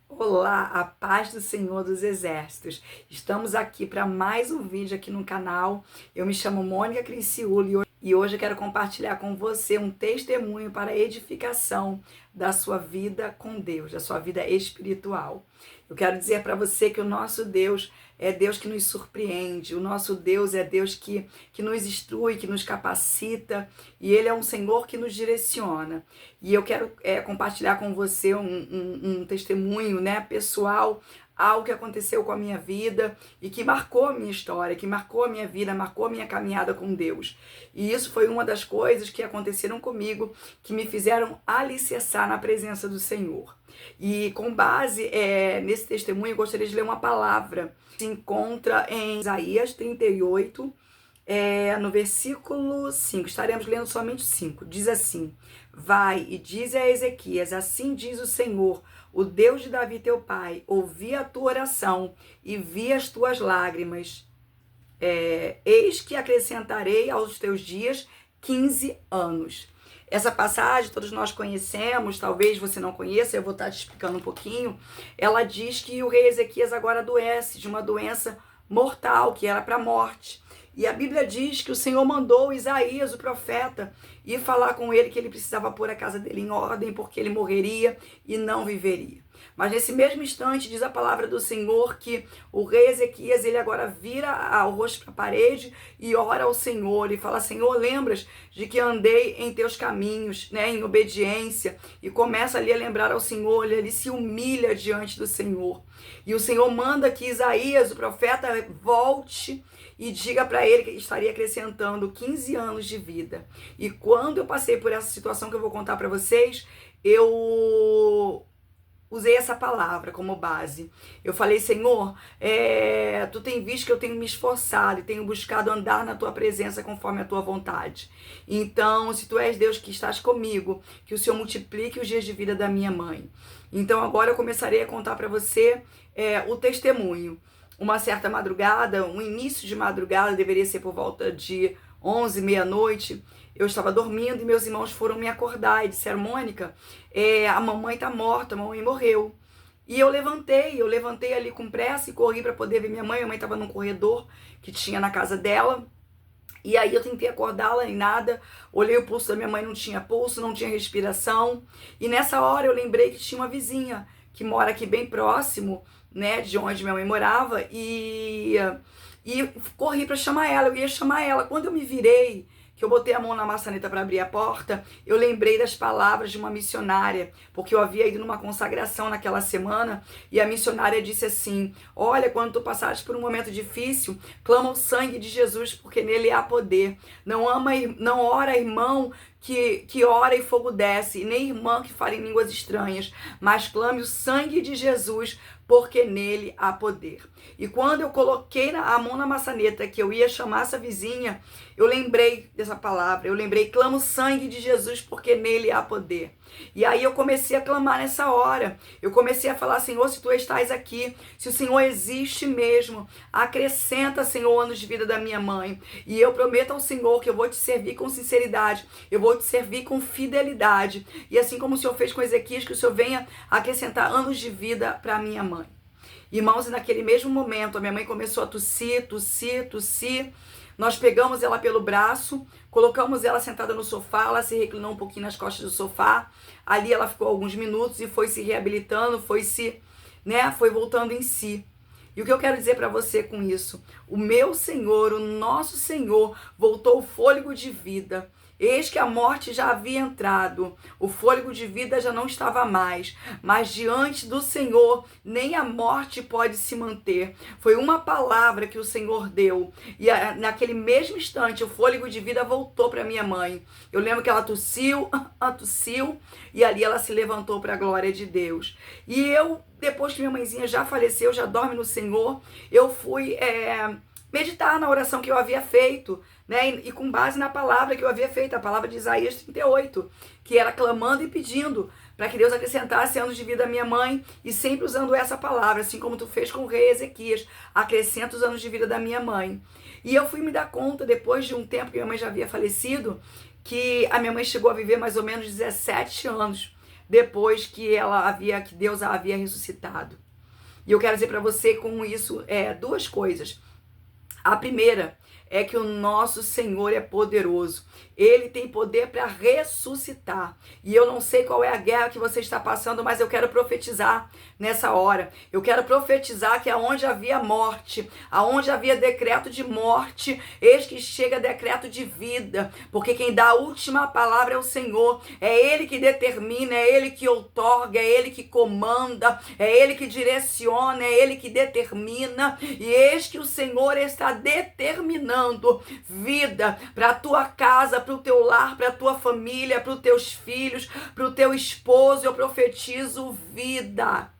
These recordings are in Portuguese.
Olá, a paz do Senhor dos Exércitos. Estamos aqui para mais um vídeo aqui no canal. Eu me chamo Mônica Crinciúlo e hoje eu quero compartilhar com você um testemunho para a edificação da sua vida com Deus, da sua vida espiritual. Eu quero dizer para você que o nosso Deus é Deus que nos surpreende, o nosso Deus é Deus que nos instrui, que nos capacita, e Ele é um Senhor que nos direciona. E eu quero compartilhar com você um testemunho, né, pessoal, algo que aconteceu com a minha vida e que marcou a minha história, que marcou a minha vida, marcou a minha caminhada com Deus. E isso foi uma das coisas que aconteceram comigo, que me fizeram alicerçar na presença do Senhor. E com base nesse testemunho, eu gostaria de ler uma palavra que se encontra em Isaías 38, no versículo 5. Estaremos lendo somente 5. Diz assim: vai e dize a Ezequias, assim diz o Senhor, o Deus de Davi teu pai, ouvi a tua oração e vi as tuas lágrimas. Eis que acrescentarei aos teus dias 15 anos. Essa passagem todos nós conhecemos, talvez você não conheça, eu vou estar te explicando um pouquinho. Ela diz que o rei Ezequias agora adoece de uma doença mortal, que era para a morte. E a Bíblia diz que o Senhor mandou Isaías, o profeta, ir falar com ele que ele precisava pôr a casa dele em ordem, porque ele morreria e não viveria. Mas nesse mesmo instante diz a palavra do Senhor que o rei Ezequias, ele agora vira o rosto para a parede e ora ao Senhor e fala: Senhor, lembras de que andei em teus caminhos, né, em obediência, e começa ali a lembrar ao Senhor, ele se humilha diante do Senhor. E o Senhor manda que Isaías, o profeta, volte e diga para ele que estaria acrescentando 15 anos de vida. E quando eu passei por essa situação que eu vou contar para vocês, eu usei essa palavra como base. Eu falei: Senhor, tu tem visto que eu tenho me esforçado e tenho buscado andar na tua presença conforme a tua vontade. Então, se tu és Deus que estás comigo, que o Senhor multiplique os dias de vida da minha mãe. Então, agora eu começarei a contar para você o testemunho. Uma certa madrugada, um início de madrugada, deveria ser por volta de 11, meia-noite, eu estava dormindo e meus irmãos foram me acordar e disseram: Mônica, a mamãe tá morta, a mamãe morreu. E eu levantei ali com pressa e corri para poder ver minha mãe. Minha mãe estava num corredor que tinha na casa dela. E aí eu tentei acordá-la e nada, olhei o pulso da minha mãe, não tinha pulso, não tinha respiração. E nessa hora eu lembrei que tinha uma vizinha que mora aqui bem próximo, né, de onde minha mãe morava, e corri para chamar ela. Eu ia chamar ela. Quando eu me virei, que eu botei a mão na maçaneta para abrir a porta, eu lembrei das palavras de uma missionária, porque eu havia ido numa consagração naquela semana, e a missionária disse assim: olha, quando tu passares por um momento difícil, clama o sangue de Jesus, porque nele há poder. Não ora irmão que ora e fogo desce, e nem irmã que fala em línguas estranhas, mas clame o sangue de Jesus, porque nele há poder. E quando eu coloquei a mão na maçaneta, que eu ia chamar essa vizinha, eu lembrei dessa palavra, eu lembrei: clama o sangue de Jesus, porque nele há poder. E aí eu comecei a clamar nessa hora, eu comecei a falar: Senhor, se tu estás aqui, se o Senhor existe mesmo, acrescenta, Senhor, anos de vida da minha mãe. E eu prometo ao Senhor que eu vou te servir com sinceridade, eu vou te servir com fidelidade. E assim como o Senhor fez com Ezequias, que o Senhor venha acrescentar anos de vida para minha mãe. Irmãos, e naquele mesmo momento, a minha mãe começou a tossir. Nós pegamos ela pelo braço, colocamos ela sentada no sofá, ela se reclinou um pouquinho nas costas do sofá. Ali ela ficou alguns minutos e foi se reabilitando, foi voltando em si. E o que eu quero dizer para você com isso? O meu Senhor, o nosso Senhor, voltou o fôlego de vida. Eis que a morte já havia entrado, o fôlego de vida já não estava mais, mas diante do Senhor nem a morte pode se manter. Foi uma palavra que o Senhor deu, e naquele mesmo instante o fôlego de vida voltou para minha mãe. Eu lembro que ela tossiu, e ali ela se levantou para a glória de Deus. E eu, depois que minha mãezinha já faleceu, já dorme no Senhor, eu fui meditar na oração que eu havia feito, né? E com base na palavra que eu havia feito, a palavra de Isaías 38, que era clamando e pedindo para que Deus acrescentasse anos de vida à minha mãe, e sempre usando essa palavra, assim como tu fez com o rei Ezequias: acrescenta os anos de vida da minha mãe. E eu fui me dar conta, depois de um tempo que minha mãe já havia falecido, que a minha mãe chegou a viver mais ou menos 17 anos. depois que Deus a havia ressuscitado. E eu quero dizer para você com isso duas coisas. A primeira é que o nosso Senhor é poderoso. Ele tem poder para ressuscitar. E eu não sei qual é a guerra que você está passando, mas eu quero profetizar nessa hora. Eu quero profetizar que aonde havia morte, aonde havia decreto de morte, eis que chega decreto de vida. Porque quem dá a última palavra é o Senhor. É Ele que determina, é Ele que outorga, é Ele que comanda, é Ele que direciona, é Ele que determina. E eis que o Senhor está determinando vida para a tua casa, para o teu lar, para a tua família, para os teus filhos, para o teu esposo. Eu profetizo vida.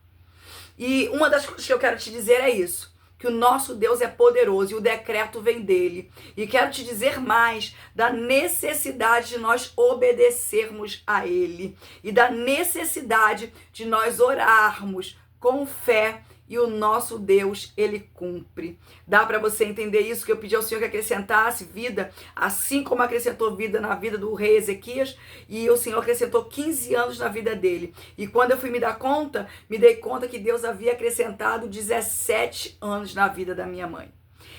E uma das coisas que eu quero te dizer é isso, que o nosso Deus é poderoso e o decreto vem dele. E quero te dizer mais da necessidade de nós obedecermos a ele e da necessidade de nós orarmos com fé. E o nosso Deus, ele cumpre. Dá para você entender isso? Que eu pedi ao Senhor que acrescentasse vida, assim como acrescentou vida na vida do rei Ezequias, e o Senhor acrescentou 15 anos na vida dele. E quando eu fui me dar conta, me dei conta que Deus havia acrescentado 17 anos na vida da minha mãe.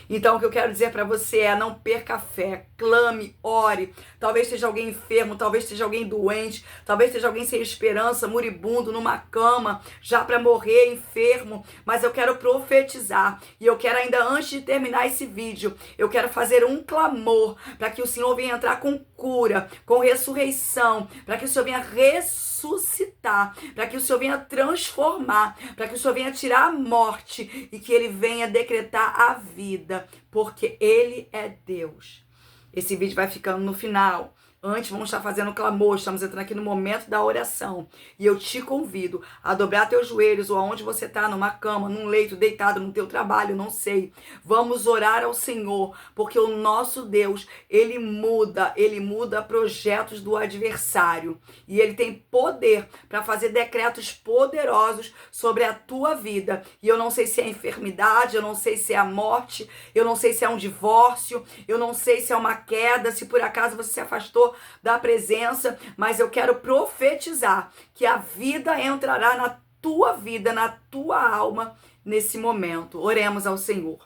Então, o que eu quero dizer para você é: não perca a fé, clame, ore. Talvez esteja alguém enfermo, talvez esteja alguém doente, talvez esteja alguém sem esperança, moribundo, numa cama, já para morrer, enfermo. Mas eu quero profetizar, e eu quero ainda, antes de terminar esse vídeo, eu quero fazer um clamor para que o Senhor venha entrar com cura, com ressurreição, para que o Senhor venha ressuscitar, para que o Senhor venha transformar, para que o Senhor venha tirar a morte e que Ele venha decretar a vida, porque Ele é Deus. Esse vídeo vai ficando no final. Antes, vamos estar fazendo clamor, estamos entrando aqui no momento da oração. E eu te convido a dobrar teus joelhos, ou aonde você está, numa cama, num leito, deitado, no teu trabalho, não sei. Vamos orar ao Senhor, porque o nosso Deus, Ele muda projetos do adversário. E Ele tem poder para fazer decretos poderosos sobre a tua vida. E eu não sei se é enfermidade, eu não sei se é a morte, eu não sei se é um divórcio, eu não sei se é uma queda, se por acaso você se afastou da presença, mas eu quero profetizar que a vida entrará na tua vida, na tua alma nesse momento. Oremos ao Senhor.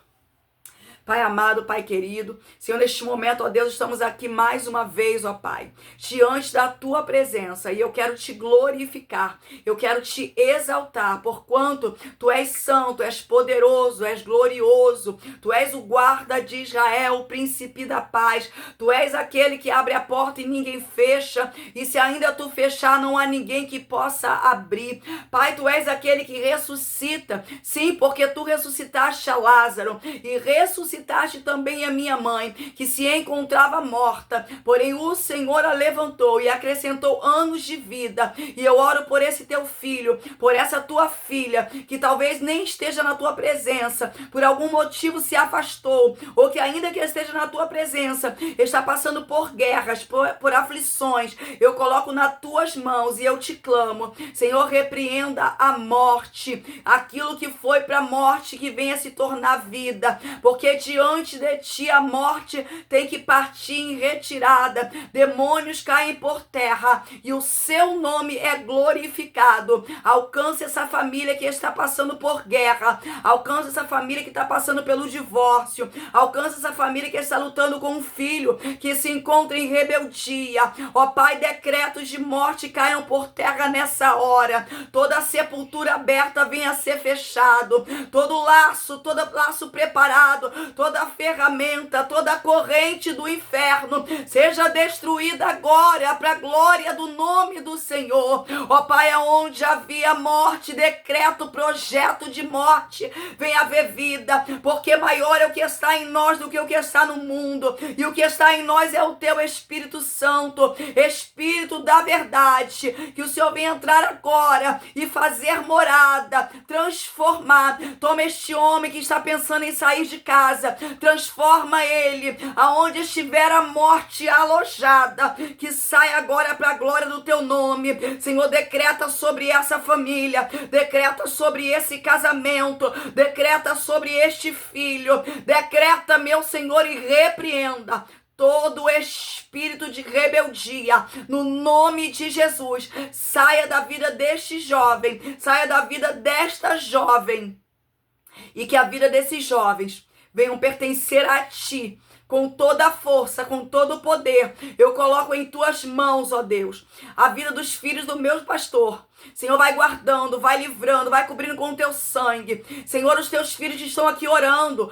Pai amado, Pai querido, Senhor, neste momento, ó Deus, estamos aqui mais uma vez, ó Pai, diante da Tua presença, e eu quero Te glorificar, eu quero Te exaltar, porquanto Tu és santo, és poderoso, és glorioso, Tu és o guarda de Israel, o príncipe da paz, Tu és aquele que abre a porta e ninguém fecha, e se ainda Tu fechar, não há ninguém que possa abrir. Pai, Tu és aquele que ressuscita, sim, porque Tu ressuscitaste a Lázaro, e ressuscitaste também a minha mãe, que se encontrava morta, porém o Senhor a levantou e acrescentou anos de vida. E eu oro por esse teu filho, por essa tua filha, que talvez nem esteja na tua presença, por algum motivo se afastou, ou que ainda que esteja na tua presença, está passando por guerras, por aflições. Eu coloco nas tuas mãos e eu te clamo, Senhor, repreenda a morte, aquilo que foi para a morte, que venha se tornar vida, porque diante de ti a morte tem que partir em retirada, demônios caem por terra e o seu nome é glorificado. Alcance essa família que está passando por guerra, alcance essa família que está passando pelo divórcio, alcance essa família que está lutando com um filho que se encontra em rebeldia. Ó Pai, decretos de morte caiam por terra nessa hora, toda a sepultura aberta venha a ser fechado, todo laço preparado, toda ferramenta, toda corrente do inferno seja destruída agora para a glória do nome do Senhor. Ó Pai, aonde havia morte, decreto, projeto de morte, vem haver vida, porque maior é o que está em nós do que o que está no mundo, e o que está em nós é o teu Espírito Santo, Espírito da verdade, que o Senhor venha entrar agora e fazer morada, transformar. Toma este homem que está pensando em sair de casa, transforma ele, aonde estiver a morte alojada, que saia agora para a glória do teu nome. Senhor, decreta sobre essa família, decreta sobre esse casamento, decreta sobre este filho, decreta, meu Senhor, e repreenda todo espírito de rebeldia, no nome de Jesus, saia da vida deste jovem, saia da vida desta jovem, e que a vida desses jovens venham pertencer a ti, com toda a força, com todo o poder. Eu coloco em tuas mãos, ó Deus, a vida dos filhos do meu pastor. Senhor, vai guardando, vai livrando, vai cobrindo com o teu sangue. Senhor, os teus filhos estão aqui orando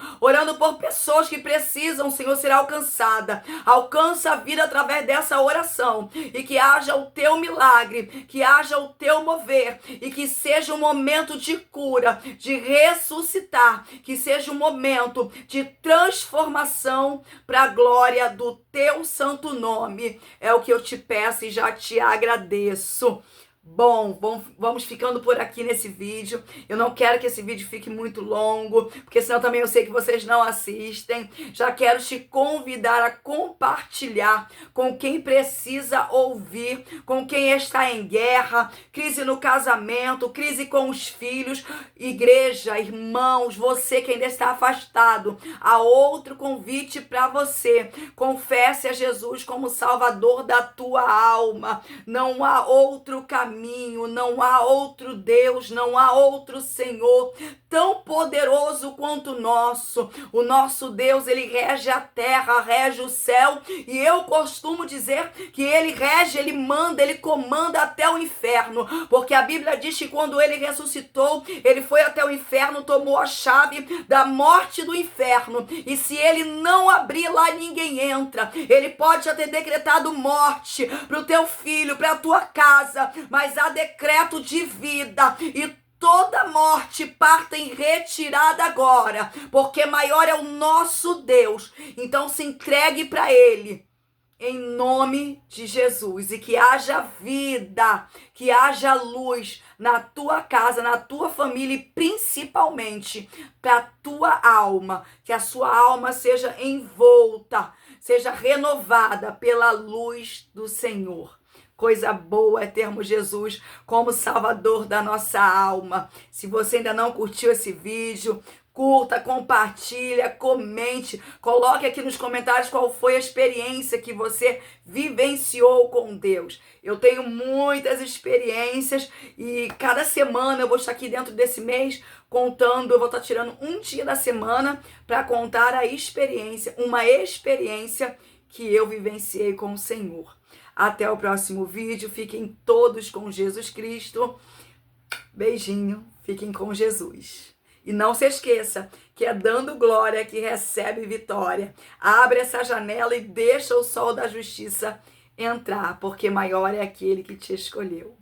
por pessoas que precisam, Senhor, ser alcançada. Alcança a vida através dessa oração, e que haja o teu milagre, que haja o teu mover, e que seja um momento de cura, de ressuscitar, que seja um momento de transformação para a glória do teu santo nome. É o que eu te peço e já te agradeço. Bom, vamos ficando por aqui nesse vídeo. Eu não quero que esse vídeo fique muito longo, porque senão também eu sei que vocês não assistem. Já quero te convidar a compartilhar com quem precisa ouvir, com quem está em guerra, crise no casamento, crise com os filhos. Igreja, irmãos, você que ainda está afastado, há outro convite para você. Confesse a Jesus como Salvador da tua alma. Não há outro caminho, não há outro Deus, não há outro Senhor tão poderoso quanto o nosso. O nosso Deus, ele rege a terra, rege o céu, e eu costumo dizer que ele rege, ele manda, ele comanda até o inferno, porque a Bíblia diz que quando ele ressuscitou, ele foi até o inferno, tomou a chave da morte do inferno, e se ele não abrir lá, ninguém entra. Ele pode já ter decretado morte para o teu filho, para a tua casa, mas há decreto de vida, e toda morte parta em retirada agora, porque maior é o nosso Deus. Então se entregue para ele, em nome de Jesus, e que haja vida, que haja luz na tua casa, na tua família, e principalmente para a tua alma, que a sua alma seja envolta, seja renovada pela luz do Senhor. Coisa boa é termos Jesus como Salvador da nossa alma. Se você ainda não curtiu esse vídeo, curta, compartilha, comente, coloque aqui nos comentários qual foi a experiência que você vivenciou com Deus. Eu tenho muitas experiências e cada semana eu vou estar aqui dentro desse mês contando, eu vou estar tirando um dia da semana para contar a experiência, uma experiência que eu vivenciei com o Senhor. Até o próximo vídeo. Fiquem todos com Jesus Cristo. Beijinho. Fiquem com Jesus. E não se esqueça que é dando glória que recebe vitória. Abre essa janela e deixa o sol da justiça entrar, porque maior é aquele que te escolheu.